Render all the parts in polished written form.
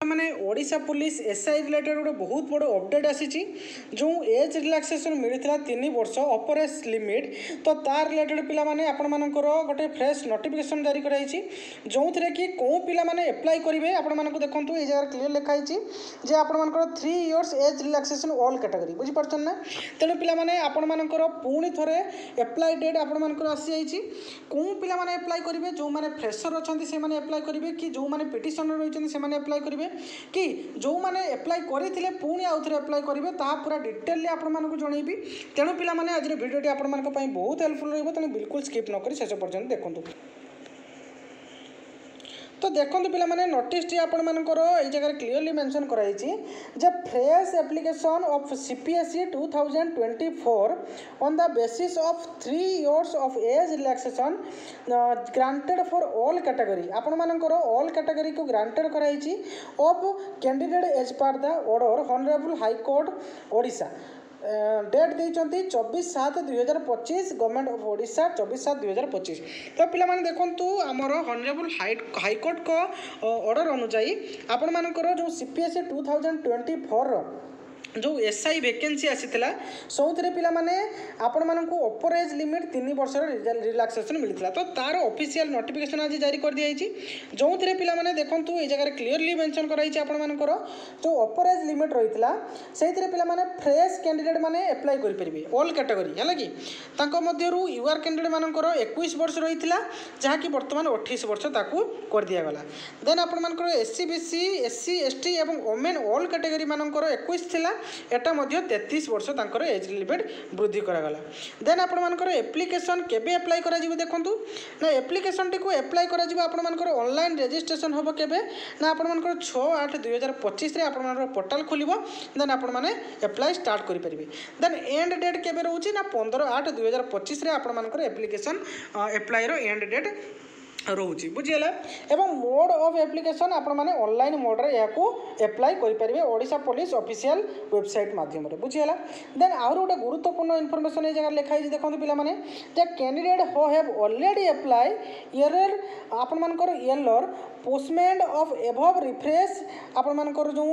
मैंने Odisha police SI related गोटे बहुत बड़ अपडेट आसी जो एज रिलैक्सेशन मिलता 3 वर्ष अपर एज लिमिट तो तार रिलेटेड पिला माने आपण मानकर गोटे फ्रेश नोटिफिकेशन जारी कराई जो थे कि कौ पिला माने अप्लाई करेंगे आपण मानक देखूँ ये जगह क्लीयर लिखाई जे आपण मानकर 3 years age relaxation all category बुझीपार ना तेणु पिला माने आपण मानकर पुणी थे अप्लाई डेट आपण मानकर आसी जाइए कौ पिला माने अप्लाई करेंगे जो माने फ्रेशर अच्छा से अप्लाई करेंगे कि जो माने पिटिशनर रही से अप्लाई करेंगे कि जो मैंने अप्लाई करते पुणी आउ थे अप्लाई करेंगे पूरा डिटेल आपको जनइबी तेणु पिला माने आज भिडियोटी आप बहुत हेल्पफुल रही तेणु बिल्कुल स्किप नक शेष पर्यटन देखूँ तो देखो पिला माने नोटिस टी आपणकर ये जगह क्लीयरली मेंशन कराई जे fresh application of CPSE 2024 on the basis of 3 years of age relaxation granted for all category आपणकर ऑल कैटेगरी को ग्रांटेड कराई ऑफ कैंडिडेट एज पर the order honourable high court Odisha date देते 24/7/2025 गवर्नमेंट ऑफ ओडिशा 24/7/2025 तो पिला माने देखंतु आमर हॉनरेबल हाईकोर्ट को ऑर्डर अनुसार आपण मानकर जो सीपीएसई 2024 जो एसआई वैकेंसी आसीला सबुथे पिला माने आपण मानकु अपर एज लिमिट 3 वर्ष रिलैक्सेशन मिलता तो तार ऑफिशियल नोटिफिकेशन आज जारी कर दिया जो थे पिला माने देखंतु ये जगह क्लीयरली मेंशन कराई आपण मानकर जो अपर एज लिमिट रही से पिला माने फ्रेश कैंडिडेट माने अप्लाई कर परिबे ऑल कैटेगरी है कि तांको मध्यरु यूआर कैंडिडेट मानकर 21 वर्ष रही जहाँ कि वर्तमान 28 वर्ष ताकू कर दिया गला देन आपण मानकर एससी बीसी एससी एसटी एवं वोमेन ऑल कैटेगरी मानकर 21 थिला एटा मध्य 33 वर्ष तांकर एज लिमिट वृद्धि करागला देन आपण मानकर एप्लिकेशन केबे अप्लाई करा जिवो देखंतु ना एप्लिकेशन टी को अप्लाई करा जिवो आपण मानकर ऑनलाइन रजिस्ट्रेशन होबो केबे ना आपण मानकर 6/8/2025 रे आपण मानकर पोर्टल खोलिबो देन आपण माने अप्लाई स्टार्ट करि परिबे देन एंड डेट केबे रहउची ना 15/8/2025 रे आपण मानकर एप्लिकेशन अप्लाई रो एंड डेट रोचे बुझीगला एवं मोड ऑफ एप्लिकेशन आपण माने ऑनलाइन मोड रे याको अप्लाई करि परिबे ओडिशा पुलिस ऑफिशियल वेबसाइट माध्यम रे बुझीगला देन आउर गोटे गुरुत्वपूर्ण इन्फॉर्मेशन ए जगह लिखाई जे देखंतु पिला माने जे कैंडिडेट हो हैव ऑलरेडी अप्लाई एरर आपण मानकर एरर पोस्टमेंट ऑफ एभव रिफ्रेश आपण मानकर जो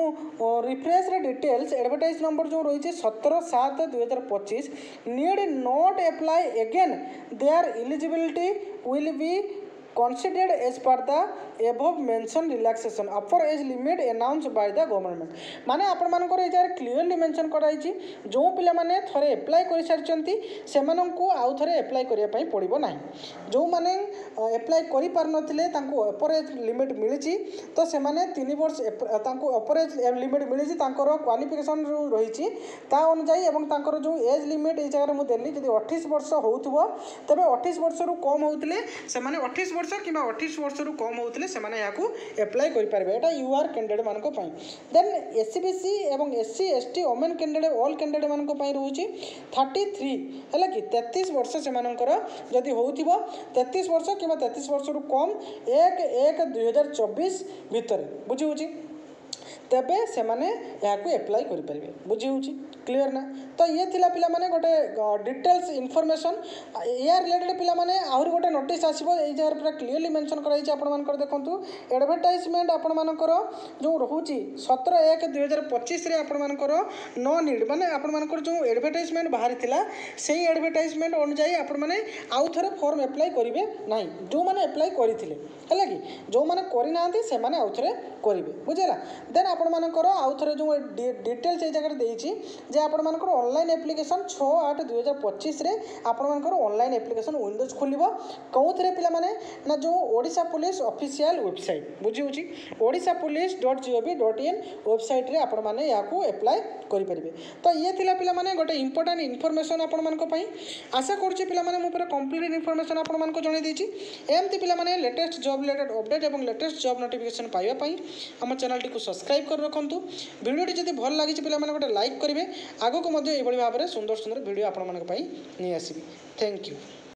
रिफ्रेश रे डिटेल्स एडवर्टाइज नंबर जो रही 17/7/2025 need not apply again there eligibility will be considered as per the above mentioned relaxation upper age limit announced by the government माने आपण मानकर ए जगह क्लियरली मेंशन कराई जो पिला माने थरे अप्लाई कर सारचंती सेमानंकु आउ थरे अप्लाई करिया पई पड़िबो नाही जो माने अप्लाई करि पार नथिले तांको अपर एज लिमिट मिलिची तो सेमाने 3 वर्ष तांको अपर एज लिमिट मिलिची तांकर क्वालिफिकेशन जो रहिची ता अनुसार एवं तांकर जो एज लिमिट ए जगह मु देली जदी 28 वर्ष होउथबो तबे 28 वर्ष रु कम होउतले सेमाने 28 वर्ष कि 28 वर्ष रु कम होउतले सेमाने याकू अप्लाई करि पारबे एटा यूआर कैंडिडेट मानको पई देन एससीबीसी एवं SC ST women candidate all candidate मानको पई रहउची 33 हला कि 33 वर्ष सेमानकर जदी होउथिबो 33 वर्ष कि 33 वर्ष रु कम 1/1/2024 भितर बुझी होची तेबे सेमाने याकू अप्लाई करि परिबे बुझी होची क्लियर ना तो ये थिला पिला माने गोटे डिटेल्स इनफॉरमेशन या रिलेटेड पिला माने आहुरी गोटे नोटिस आसीबो ए जगह पूरा क्लियरली मेंशन कराई छै आपण मानकर देखंतु एडवर्टाइजमेंट आपण मानकर जो रहउची 17/1/2025 रे आपण मानकर नो नीड माने आपण मानकर जो एडवर्टाइजमेंट बाहर थिला सेही एडवर्टाइजमेंट अनुसार आपण माने आउ थरे फॉर्म अप्लाई करिवे नाही जो माने अप्लाई करिथिले हला कि जो माने करि नांती से माने आउ थरे करिवे बुझला देन आपण मानकर आउ थरे जो डिटेल्स ए जगह देइची जे आपण मानकर ऑनलाइन एप्लिकेशन 6/8/2025 रे आपण मानकर ऑनलाइन एप्लिकेशन विंडोज खोलिबो कौथरे पिला माने ना जो ओडिशा पुलिस ऑफिशियल वेबसाइट बुझी होची odishapolice.gov.in वेबसाइट रे आपण माने याकू अप्लाई करि परिबे तो ये थिला पिला माने गोटे इंपोर्टेंट इन्फॉर्मेशन आपण मानको पई आशा करछि पिला माने मु पूरा कंप्लीट इन्फॉर्मेशन आपण मानको जणे देछि एमति पिला माने लेटेस्ट जॉब रिलेटेड अपडेट एवं लेटेस्ट जॉब नोटिफिकेशन पाइबा पई हम चैनल टी को सब्सक्राइब कर रखंतु वीडियो जदि भल लागिछि पिला माने गोटे लाइक करिवे आगो को मध्य एभली भाबरे सुंदर सुंदर वीडियो आपण मानक पई नै आसीबी थैंक यू।